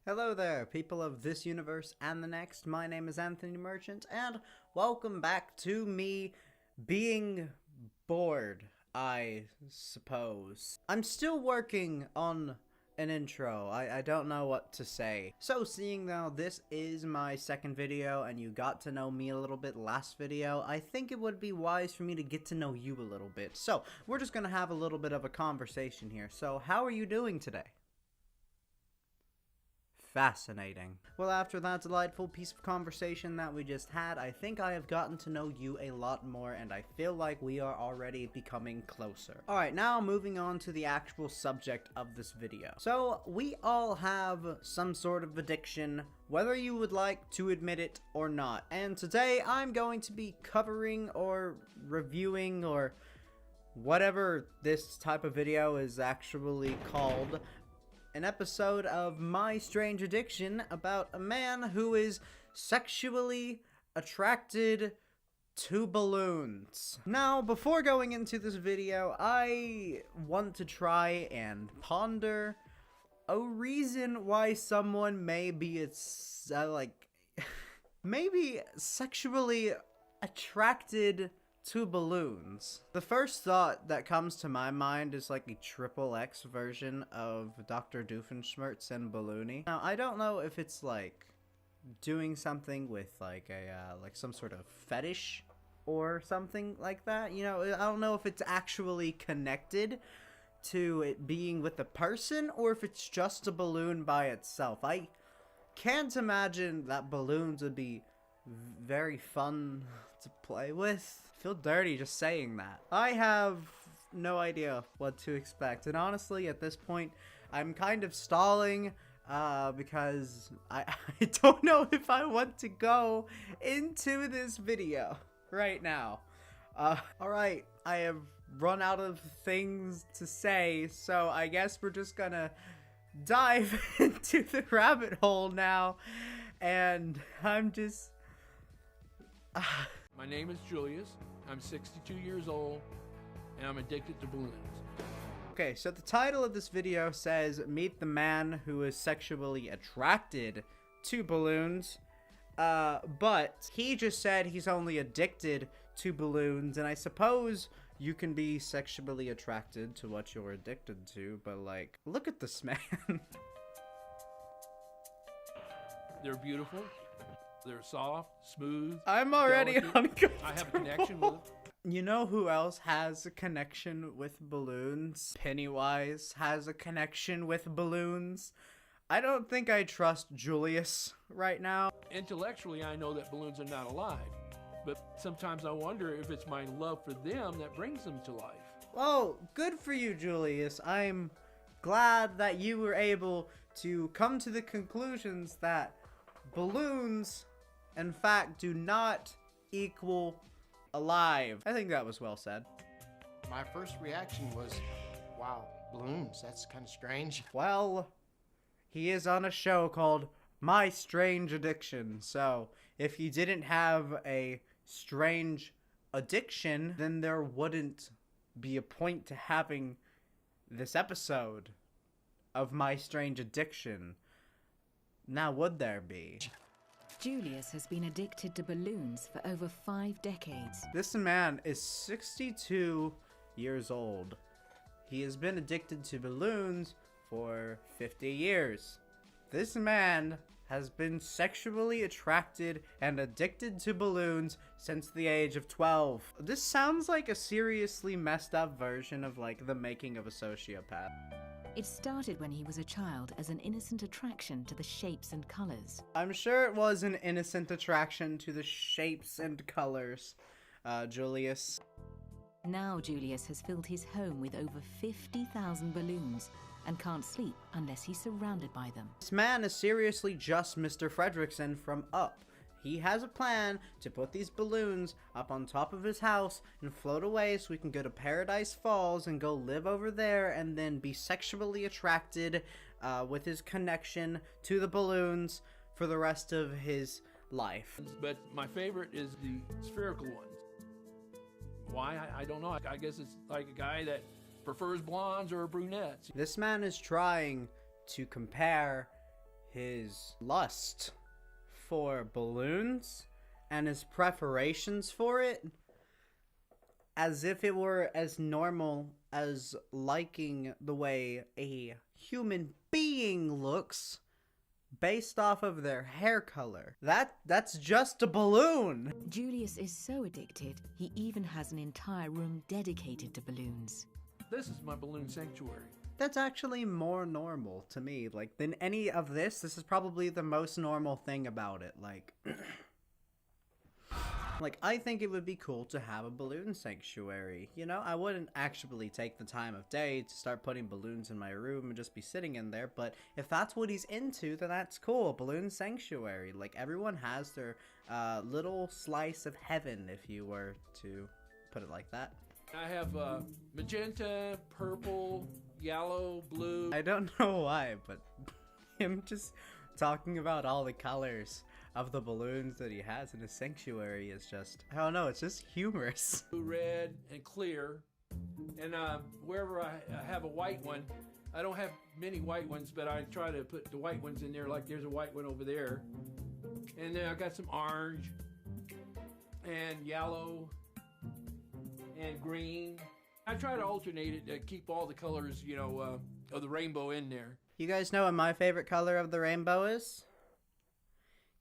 Hello there, people of this universe and the next. My name is Anthony Merchant, and welcome back to me being bored, I suppose. I'm still working on an intro. I don't know what to say. So, seeing now this is my second video, and you got to know me a little bit last video, I think it would be wise for me to get to know you a little bit. So, we're just gonna have a little bit of a conversation here. So, how are you doing today? Fascinating. Well, after that delightful piece of conversation that we just had, I think I have gotten to know you a lot more, and I feel like we are already becoming closer. Alright, now moving on to the actual subject of this video. So, we all have some sort of addiction, whether you would like to admit it or not. And today, I'm going to be covering or reviewing or whatever this type of video is actually called, an episode of My Strange Addiction about a man who is sexually attracted to balloons. Now, before going into this video, I want to try and ponder a reason why someone may be maybe sexually attracted to balloons. The first thought that comes to my mind is like a XXX version of Dr. Doofenshmirtz and Balloony. Now, I don't know if it's like doing something with like a like some sort of fetish or something like that. You know, I don't know if it's actually connected to it being with a person or if it's just a balloon by itself. I can't imagine that balloons would be very fun to play with. I feel dirty just saying that. I have no idea what to expect, and honestly at this point I'm kind of stalling because I don't know if I want to go into this video right now. Alright, I have run out of things to say, so I guess we're just gonna dive into the rabbit hole now, and I'm just My name is Julius, I'm 62 years old, and I'm addicted to balloons. Okay, so the title of this video says, Meet the Man Who is Sexually Attracted to Balloons, but he just said he's only addicted to balloons, and I suppose you can be sexually attracted to what you're addicted to, but like, look at this man. They're beautiful. They're soft, smooth. I'm already uncomfortable. I have a connection with them. You know who else has a connection with balloons? Pennywise has a connection with balloons. I don't think I trust Julius right now. Intellectually, I know that balloons are not alive, but sometimes I wonder if it's my love for them that brings them to life. Well, good for you, Julius. I'm glad that you were able to come to the conclusions that balloons, in fact, do not equal alive. I think that was well said. My first reaction was, wow, balloons, that's kind of strange. Well, he is on a show called My Strange Addiction, so if he didn't have a strange addiction, then there wouldn't be a point to having this episode of My Strange Addiction. Now, would there be? Julius has been addicted to balloons for over 5 decades. This man is 62 years old. He has been addicted to balloons for 50 years. This man has been sexually attracted and addicted to balloons since the age of 12. This sounds like a seriously messed up version of like the making of a sociopath. It started when he was a child as an innocent attraction to the shapes and colors. I'm sure it was an innocent attraction to the shapes and colors, Julius. Now Julius has filled his home with over 50,000 balloons and can't sleep unless he's surrounded by them. This man is seriously just Mr. Fredricksen from Up. He has a plan to put these balloons up on top of his house and float away so we can go to Paradise Falls and go live over there and then be sexually attracted with his connection to the balloons for the rest of his life. But my favorite is the spherical ones. Why? I don't know. I guess it's like a guy that prefers blondes or brunettes. This man is trying to compare his lust for balloons and his preparations for it as if it were as normal as liking the way a human being looks based off of their hair color. That's just a balloon. Julius is so addicted, he even has an entire room dedicated to balloons. This is my balloon sanctuary. That's actually more normal to me, like, than any of this. This is probably the most normal thing about it, like... Like, I think it would be cool to have a balloon sanctuary. You know, I wouldn't actually take the time of day to start putting balloons in my room and just be sitting in there, but if that's what he's into, then that's cool. Balloon sanctuary. Like, everyone has their little slice of heaven, if you were to put it like that. I have magenta, purple, yellow, blue. I don't know why, but him just talking about all the colors of the balloons that he has in his sanctuary is just, I don't know, it's just humorous. Blue, red, and clear. And wherever I have a white one, I don't have many white ones, but I try to put the white ones in there, like there's a white one over there. And then I got some orange and yellow and green. I try to alternate it to keep all the colors, you know, of the rainbow in there. You guys know what my favorite color of the rainbow is?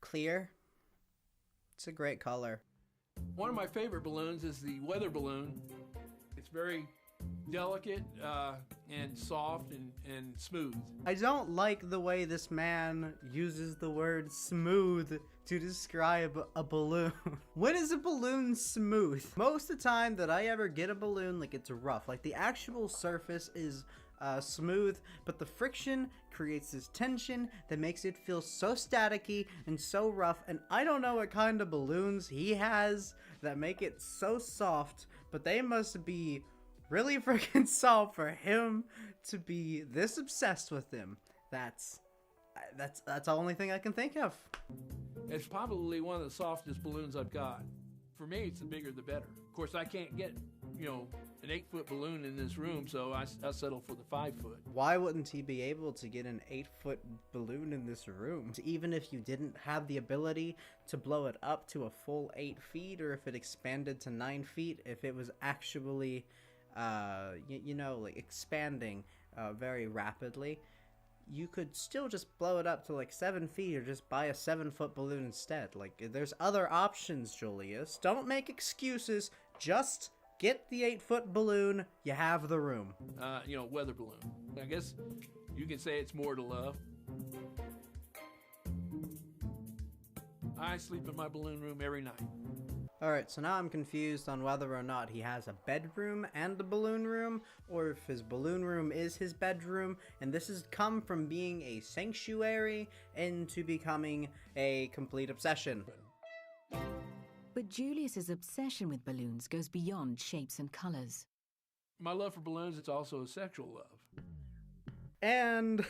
Clear. It's a great color. One of my favorite balloons is the weather balloon. It's very delicate and soft and smooth. I don't like the way this man uses the word smooth to describe a balloon. When is a balloon smooth? Most of the time that I ever get a balloon, like, it's rough. Like, the actual surface is smooth, but the friction creates this tension that makes it feel so staticky and so rough, and I don't know what kind of balloons he has that make it so soft, but they must be really freaking soft for him to be this obsessed with them. That's the only thing I can think of. It's probably one of the softest balloons I've got. For me, it's the bigger the better. Of course, I can't get, you know, an 8-foot balloon in this room, so I settle for the 5-foot. Why wouldn't he be able to get an 8-foot balloon in this room? Even if you didn't have the ability to blow it up to a full 8 feet, or if it expanded to 9 feet, if it was actually, you know, like, expanding very rapidly, you could still just blow it up to like 7 feet, or just buy a 7-foot balloon instead. Like, there's other options, Julius. Don't make excuses. Just get the 8-foot balloon. You have the room. You know, weather balloon. I guess you can say it's more to love. I sleep in my balloon room every night. Alright, so now I'm confused on whether or not he has a bedroom and a balloon room, or if his balloon room is his bedroom, and this has come from being a sanctuary into becoming a complete obsession. But Julius's obsession with balloons goes beyond shapes and colors. My love for balloons, it's also a sexual love. And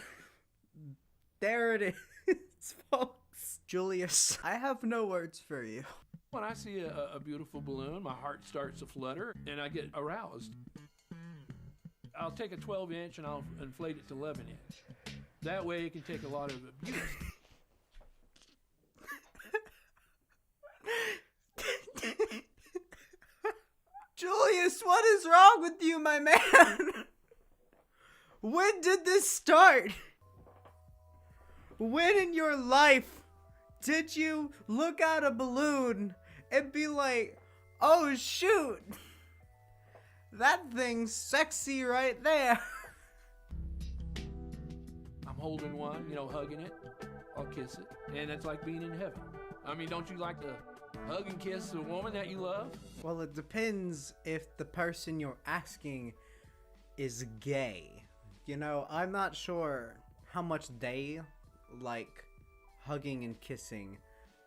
there it is, folks. Julius, I have no words for you. When I see a beautiful balloon, my heart starts to flutter and I get aroused. I'll take a 12-inch and I'll inflate it to 11-inch. That way it can take a lot of abuse. Julius, what is wrong with you, my man? When did this start? When in your life did you look at a balloon and be like, oh shoot, that thing's sexy right there? I'm holding one, you know, hugging it. I'll kiss it. And it's like being in heaven. I mean, don't you like to hug and kiss a woman that you love? Well, it depends if the person you're asking is gay. You know, I'm not sure how much they like hugging and kissing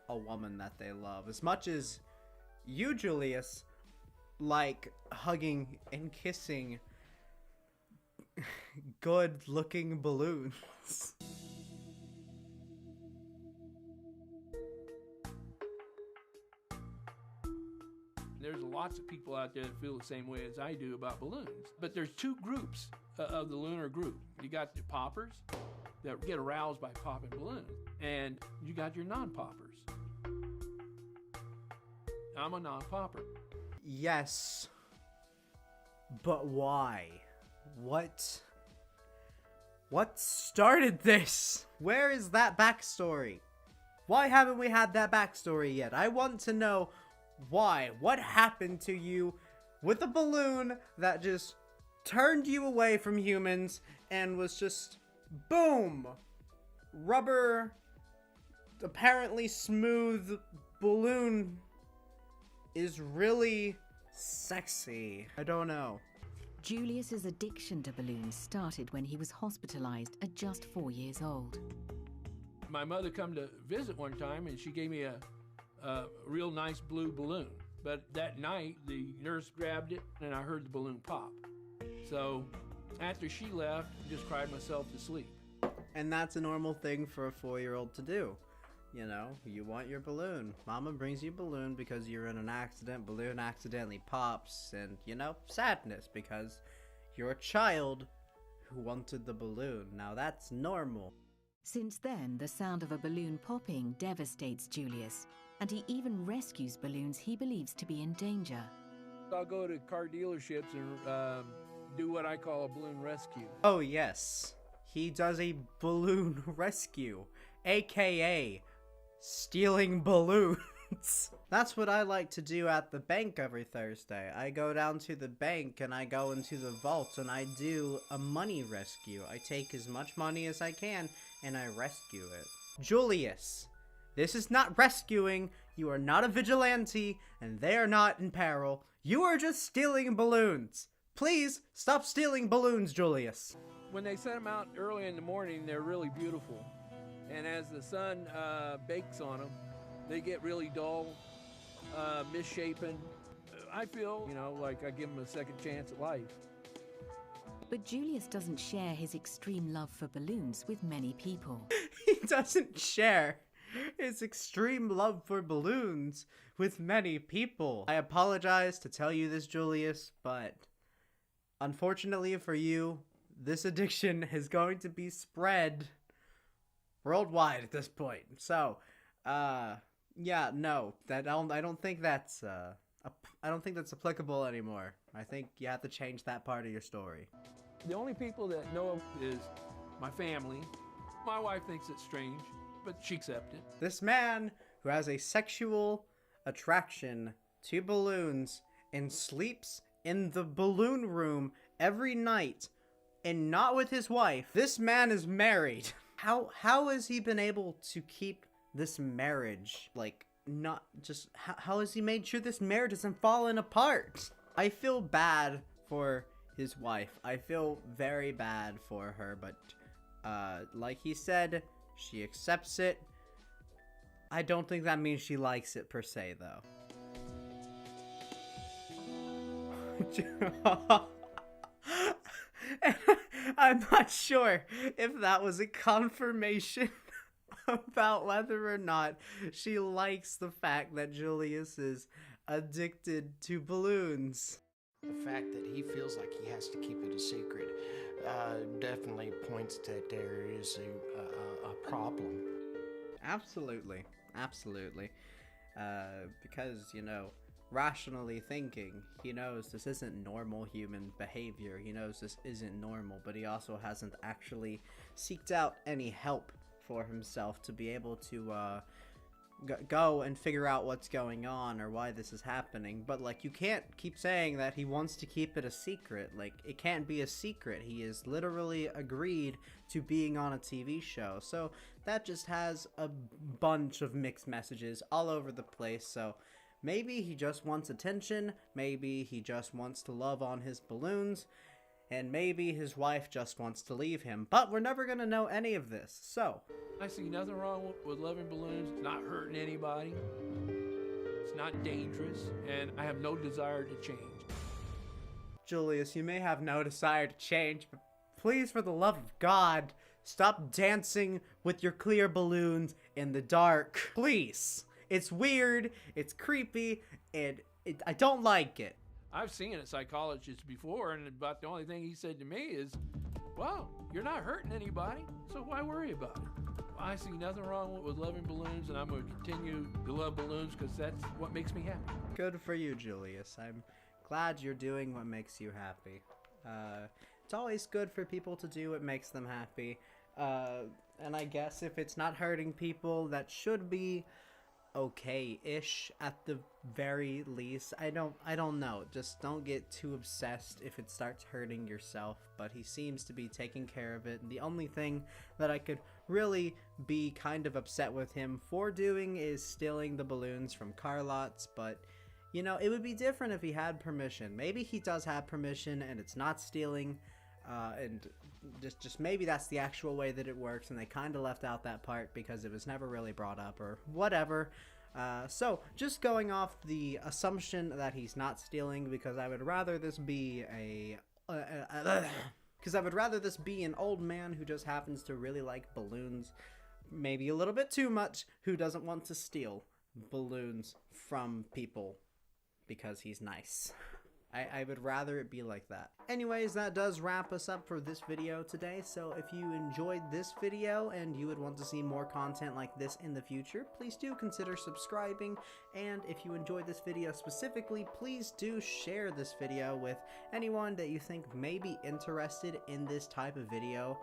a woman that they love as much as you, Julius, like hugging and kissing good-looking balloons. There's lots of people out there that feel the same way as I do about balloons. But there's two groups of the lunar group. You got the poppers that get aroused by popping balloons. And you got your non-poppers. I'm a non-popper. Yes. But why? What started this? Where is that backstory? Why haven't we had that backstory yet? I want to know why. What happened to you with a balloon that just turned you away from humans and was just, boom, rubber, apparently smooth balloon is really sexy. I don't know. Julius's addiction to balloons started when he was hospitalized at just 4 years old. My mother come to visit one time, and she gave me a real nice blue balloon. But that night, the nurse grabbed it, and I heard the balloon pop. So after she left, I just cried myself to sleep. And that's a normal thing for a 4-year-old to do. You know, you want your balloon. Mama brings you a balloon because you're in an accident. Balloon accidentally pops, and, you know, sadness because you're a child who wanted the balloon. Now that's normal. Since then, the sound of a balloon popping devastates Julius, and he even rescues balloons he believes to be in danger. I'll go to car dealerships and do what I call a balloon rescue. Oh yes, he does a balloon rescue, aka stealing balloons. That's what I like to do at the bank every Thursday. I go down to the bank and I go into the vault and I do a money rescue. I take as much money as I can and I rescue it. Julius, this is not rescuing. You are not a vigilante and they are not in peril. You are just stealing balloons. Please stop stealing balloons, Julius. When they set them out early in the morning, they're really beautiful. And as the sun bakes on them, they get really dull, misshapen. I feel, you know, like I give them a second chance at life. But Julius doesn't share his extreme love for balloons with many people. He doesn't share his extreme love for balloons with many people. I apologize to tell you this, Julius, but unfortunately for you, this addiction is going to be spread worldwide at this point. So, yeah, no, I don't think that's applicable anymore. I think you have to change that part of your story. The only people that know him is my family. My wife thinks it's strange, but she accepts it. This man who has a sexual attraction to balloons and sleeps in the balloon room every night and not with his wife. This man is married. How has he been able to keep this marriage, like, not just, how has he made sure this marriage isn't falling apart? I feel bad for his wife. I feel very bad for her, but, like he said, she accepts it. I don't think that means she likes it per se, though. I'm not sure if that was a confirmation about whether or not she likes the fact that Julius is addicted to balloons. The fact that he feels like he has to keep it a secret definitely points that there is a problem. Absolutely. Because, you know, rationally thinking, he knows this isn't normal human behavior. He knows this isn't normal, but he also hasn't actually seeked out any help for himself to be able to go and figure out what's going on or why this is happening. But, like, you can't keep saying that he wants to keep it a secret. Like, it can't be a secret. He is literally agreed to being on a TV show. So that just has a bunch of mixed messages all over the place. So maybe he just wants attention, maybe he just wants to love on his balloons, and maybe his wife just wants to leave him. But we're never gonna know any of this, so. I see nothing wrong with loving balloons. It's not hurting anybody. It's not dangerous, and I have no desire to change. Julius, you may have no desire to change, but please, for the love of God, stop dancing with your clear balloons in the dark. Please. It's weird, it's creepy, and I don't like it. I've seen a psychologist before, and about the only thing he said to me is, well, you're not hurting anybody, so why worry about it? I see nothing wrong with loving balloons, and I'm going to continue to love balloons because that's what makes me happy. Good for you, Julius. I'm glad you're doing what makes you happy. It's always good for people to do what makes them happy. And I guess if it's not hurting people, that should be okay-ish at the very least. I don't know. Just don't get too obsessed if it starts hurting yourself. But he seems to be taking care of it. And the only thing that I could really be kind of upset with him for doing is stealing the balloons from car lots. But you know, it would be different if he had permission. Maybe he does have permission and it's not stealing, and just maybe that's the actual way that it works, and they kind of left out that part because it was never really brought up or whatever. So just going off the assumption that he's not stealing, because I would rather this be because I would rather this be an old man who just happens to really like balloons, maybe a little bit too much, who doesn't want to steal balloons from people because he's nice. I would rather it be like that. Anyways, that does wrap us up for this video today. So if you enjoyed this video and you would want to see more content like this in the future, please do consider subscribing. And if you enjoyed this video specifically, please do share this video with anyone that you think may be interested in this type of video.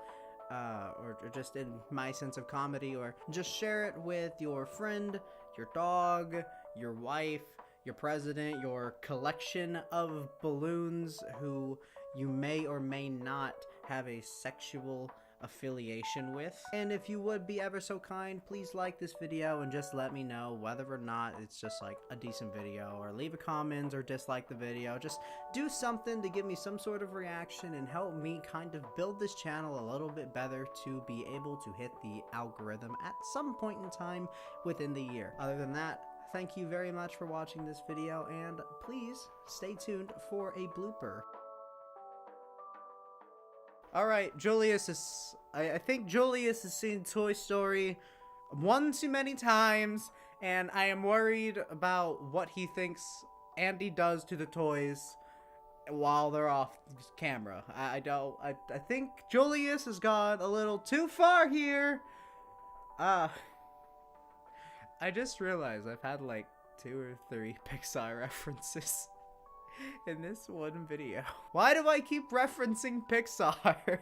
Or just in my sense of comedy, or just share it with your friend, your dog, your wife, your president, your collection of balloons who you may or may not have a sexual affiliation with. And if you would be ever so kind, please like this video and just let me know whether or not it's just like a decent video, or leave a comment or dislike the video. Just do something to give me some sort of reaction and help me kind of build this channel a little bit better to be able to hit the algorithm at some point in time within the year. Other than that, thank you very much for watching this video, and please stay tuned for a blooper. Alright, I think Julius has seen Toy Story one too many times, and I am worried about what he thinks Andy does to the toys while they're off camera. I think Julius has gone a little too far here. I just realized I've had like 2 or 3 Pixar references in this one video. Why do I keep referencing Pixar?